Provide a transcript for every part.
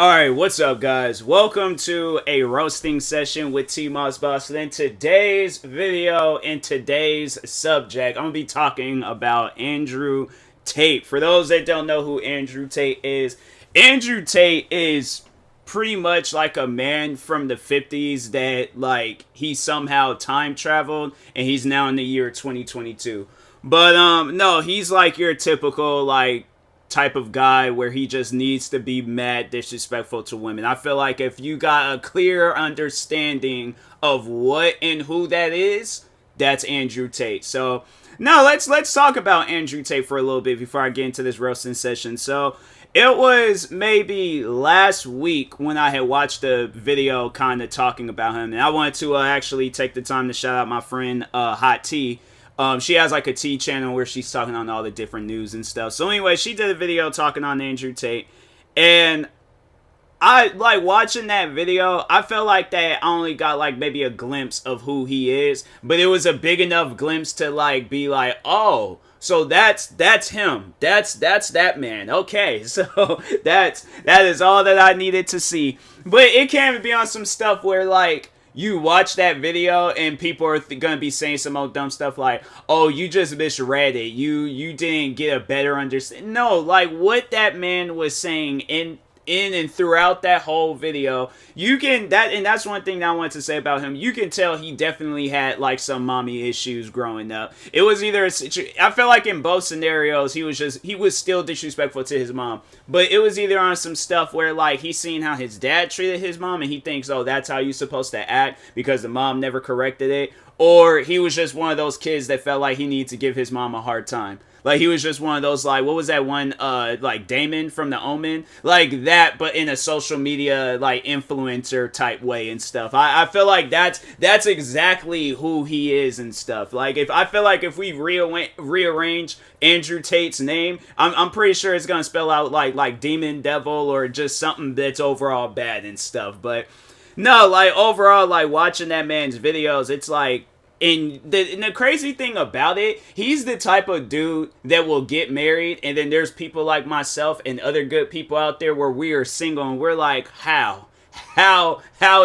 Alright, what's up, guys? Welcome to a roasting session with TMossBoss. And in today's video, in today's subject, I'm going to be talking about Andrew Tate. For those that don't know who Andrew Tate is pretty much like a man from the 50s that, like, he somehow time traveled and he's now in the year 2022. But, no, he's like your typical, like, type of guy where he just needs to be mad disrespectful to women. I feel like if you got a clear understanding of what and who that is, that's Andrew Tate. So now let's talk about Andrew Tate for a little bit before I get into this roasting session. So it was maybe last week when I had watched a video kind of talking about him, and I wanted to actually take the time to shout out my friend Tate. She has like a tea channel where she's talking on all the different news and stuff. So anyway, she did a video talking on Andrew Tate. And I like watching that video. I felt like that I only got like maybe a glimpse of who he is. But it was a big enough glimpse to like be like, oh, so that's him. That's that man. Okay, so that is all that I needed to see. But it can be on some stuff where like you watch that video and people are gonna be saying some old dumb stuff like, oh, you just misread it, you didn't get a better understanding. No, like what that man was saying in and throughout that whole video, you can that's one thing that I wanted to say about him. You can tell he definitely had like some mommy issues growing up. It was either I feel like in both scenarios he was still disrespectful to his mom, but it was either on some stuff where like he's seen how his dad treated his mom and he thinks, oh, that's how you're supposed to act because the mom never corrected it, or he was just one of those kids that felt like he needed to give his mom a hard time. Like, he was just one of those, like, what was that one, like, Damon from The Omen? Like, that, but in a social media, like, influencer type way and stuff. I feel like that's exactly who he is and stuff. Like, I feel like if we rearrange Andrew Tate's name, I'm pretty sure it's gonna spell out, like demon, devil, or just something that's overall bad and stuff. But, no, like, overall, like, watching that man's videos, it's like, and the crazy thing about it, he's the type of dude that will get married, and then there's people like myself and other good people out there where we are single, and we're like, how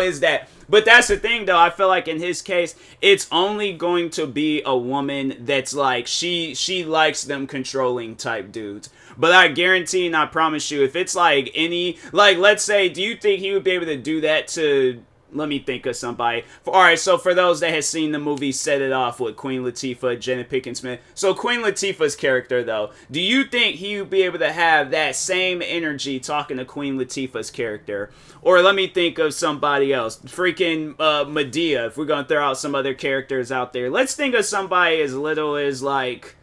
is that? But that's the thing, though. I feel like in his case, it's only going to be a woman that's like, she likes them controlling type dudes. But I guarantee and I promise you, if it's like any, like, let's say, do you think he would be able to do that to... Let me think of somebody. Alright, so for those that have seen the movie Set It Off with Queen Latifah, Jada Pinkett Smith. So Queen Latifah's character, though, do you think he would be able to have that same energy talking to Queen Latifah's character? Or let me think of somebody else. Freaking Madea, if we're going to throw out some other characters out there. Let's think of somebody as little as, like...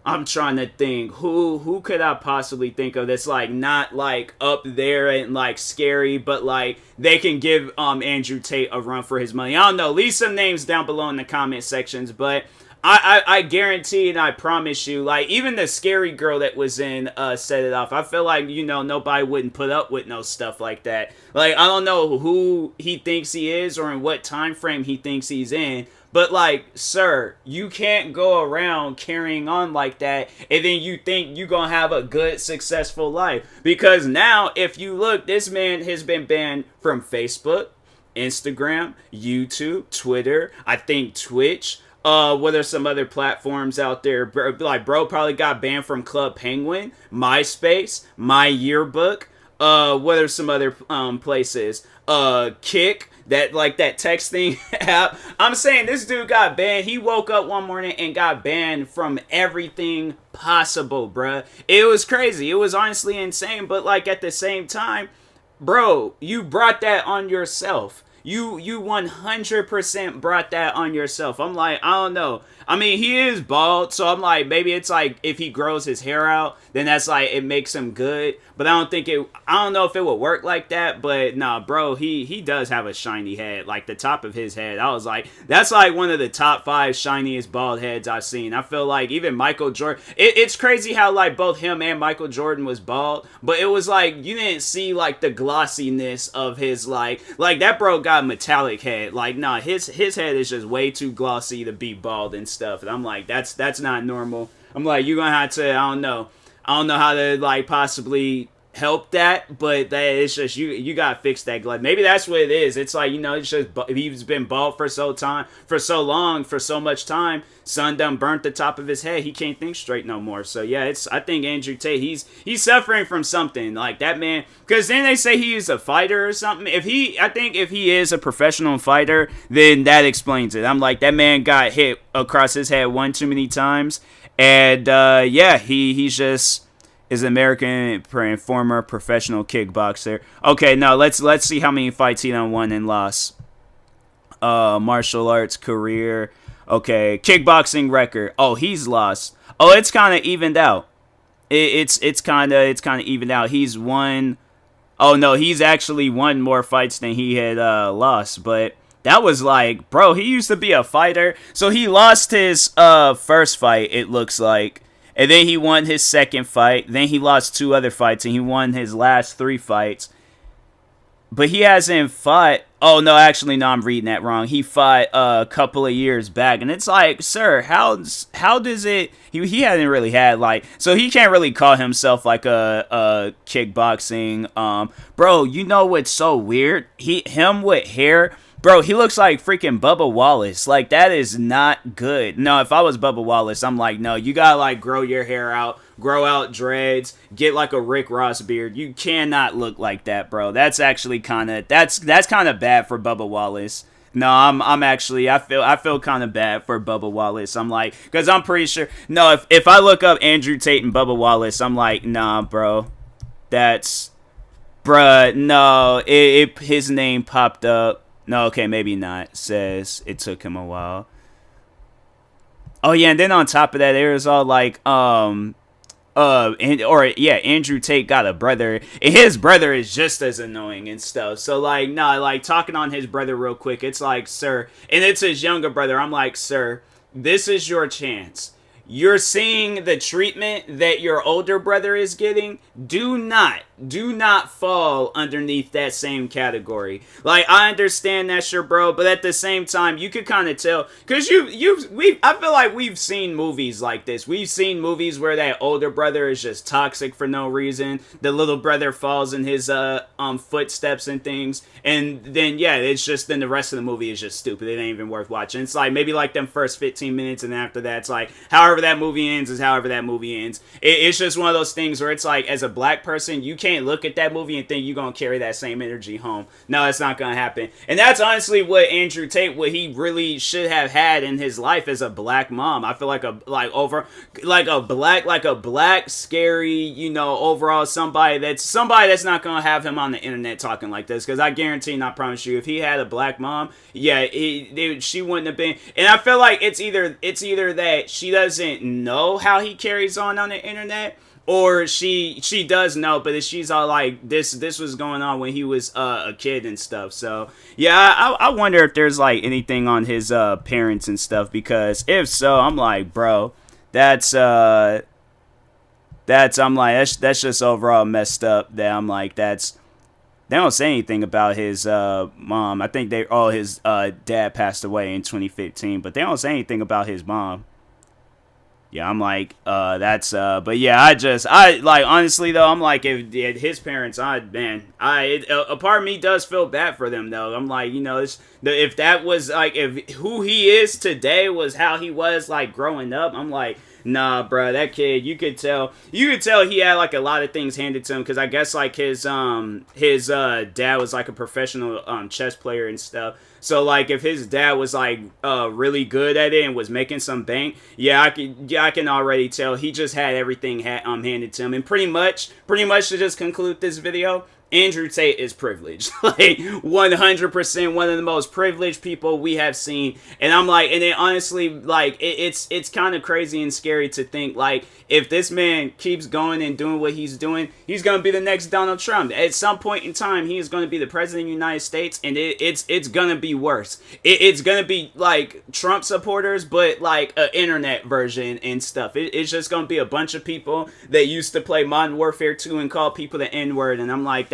I'm trying to think, who could I possibly think of that's like not like up there and like scary, but like they can give Andrew Tate a run for his money. I don't know, leave some names down below in the comment sections, but I guarantee and I promise you, like even the scary girl that was in Set It Off, I feel like, you know, nobody wouldn't put up with no stuff like that. Like, I don't know who he thinks he is or in what time frame he thinks he's in. But, like, sir, you can't go around carrying on like that and then you think you're going to have a good, successful life. Because now, if you look, this man has been banned from Facebook, Instagram, YouTube, Twitter, I think Twitch. What are some other platforms out there? Like, bro probably got banned from Club Penguin, MySpace, My Yearbook. What are some other places? Kick. That texting app. I'm saying this dude got banned. He woke up one morning and got banned from everything possible, bruh. It was crazy. It was honestly insane. But like at the same time, bro, you brought that on yourself. You 100% brought that on yourself. I'm like, I don't know. I mean, he is bald, so I'm like, maybe it's like if he grows his hair out, then that's like, it makes him good. But I don't know if it would work like that, but nah, bro, he does have a shiny head, like the top of his head. I was like, that's like one of the top 5 shiniest bald heads I've seen. I feel like even Michael Jordan, it's crazy how like both him and Michael Jordan was bald, but it was like, you didn't see like the glossiness of his like that bro got a metallic head. Like, nah, his head is just way too glossy to be bald and stuff. And I'm like, that's not normal. I'm like, you're gonna have to, I don't know how to like possibly help that, but that it's just you gotta fix that glove. Maybe that's what it is. It's like, it's just he's been bald for so long, for so much time. Sun done burnt the top of his head. He can't think straight no more. So yeah, I think Andrew Tate, he's suffering from something like that, man. Because then they say he is a fighter or something. I think if he is a professional fighter, then that explains it. I'm like, that man got hit across his head one too many times, and yeah, he's just is an American former professional kickboxer. Okay, now let's see how many fights he done won and lost. Martial arts career. Okay, kickboxing record. Oh, he's lost. Oh, it's kind of evened out. It's kind of evened out. He's won. Oh no, he's actually won more fights than he had lost. But that was like, bro, he used to be a fighter. So he lost his first fight, it looks like. And then he won his second fight. Then he lost 2 other fights. And he won his last 3 fights. But he hasn't fought. Oh, no, actually, no, I'm reading that wrong. He fought a couple of years back. And it's like, sir, how does it... He hasn't really had, like... So he can't really call himself, like, a kickboxing... Bro, you know what's so weird? Him with hair... Bro, he looks like freaking Bubba Wallace. Like, that is not good. No, if I was Bubba Wallace, I'm like, no, you gotta, like, grow your hair out, grow out dreads, get, like, a Rick Ross beard. You cannot look like that, bro. That's actually kind of, that's kind of bad for Bubba Wallace. No, I'm actually, I feel kind of bad for Bubba Wallace. I'm like, because I'm pretty sure, no, if I look up Andrew Tate and Bubba Wallace, I'm like, nah, bro, that's, bruh, no, his name popped up. No, okay, maybe not. Says it took him a while. Oh yeah, and then on top of that, there was all like, Andrew Tate got a brother, and his brother is just as annoying and stuff. So like, nah, like talking on his brother real quick, it's like, sir, and it's his younger brother. I'm like, sir, this is your chance. You're seeing the treatment that your older brother is getting. Do not fall underneath that same category. Like, I understand that's your bro, but at the same time, you could kind of tell, because I feel like we've seen movies like this. We've seen movies where that older brother is just toxic for no reason. The little brother falls in his footsteps and things, and then yeah, it's just, then the rest of the movie is just stupid. It ain't even worth watching. It's like maybe like them first 15 minutes, and then after that, it's like however that movie ends is however that movie ends. It's just one of those things where it's like, as a black person, you can't look at that movie and think you're gonna carry that same energy home. No, it's not gonna happen. And that's honestly what Andrew Tate, what he really should have had in his life as a black mom. I feel like a black scary, overall somebody that's not gonna have him on the internet talking like this. Because I guarantee and I promise you, if he had a black mom, yeah, she wouldn't have been. And I feel like it's either that she doesn't know how he carries on the internet, or she does know, but she's all like, this was going on when he was a kid and stuff. So yeah, I wonder if there's like anything on his parents and stuff, because if so, I'm like, bro, that's just overall messed up. That I'm like, they don't say anything about his mom. I think his dad passed away in 2015, but they don't say anything about his mom. Yeah, I'm like, but yeah, I like, honestly though, I'm like, if his parents, a part of me does feel bad for them though. I'm like, if that was like, if who he is today was how he was like growing up, I'm like, nah, bro, that kid, you could tell he had like a lot of things handed to him, because I guess like his dad was like a professional chess player and stuff. So like, if his dad was like really good at it and was making some bank, I can already tell he just had everything handed to him. And pretty much to just conclude this video, Andrew Tate is privileged, like 100% one of the most privileged people we have seen. And I'm like, and it honestly, like, it's kind of crazy and scary to think, like, if this man keeps going and doing what he's doing, he's going to be the next Donald Trump. At some point in time, he is going to be the president of the United States, and it's going to be worse. It's going to be like Trump supporters, but like an internet version and stuff. It's just going to be a bunch of people that used to play Modern Warfare 2 and call people the N-word. And I'm like,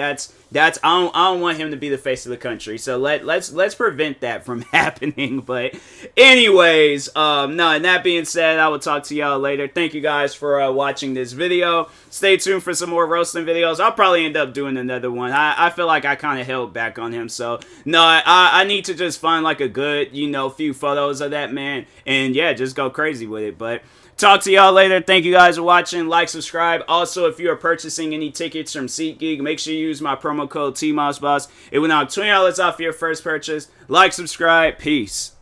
I don't want him to be the face of the country. So let's prevent that from happening. But anyways, no, and that being said, I will talk to y'all later. Thank you guys for watching this video. Stay tuned for some more roasting videos. I'll probably end up doing another one. I feel like I kind of held back on him. So no, I need to just find like a good, few photos of that man, and yeah, just go crazy with it. But talk to y'all later. Thank you guys for watching. Like, subscribe. Also, if you are purchasing any tickets from SeatGeek, make sure you use my promo code TMossBoss. It will knock $20 off your first purchase. Like, subscribe. Peace.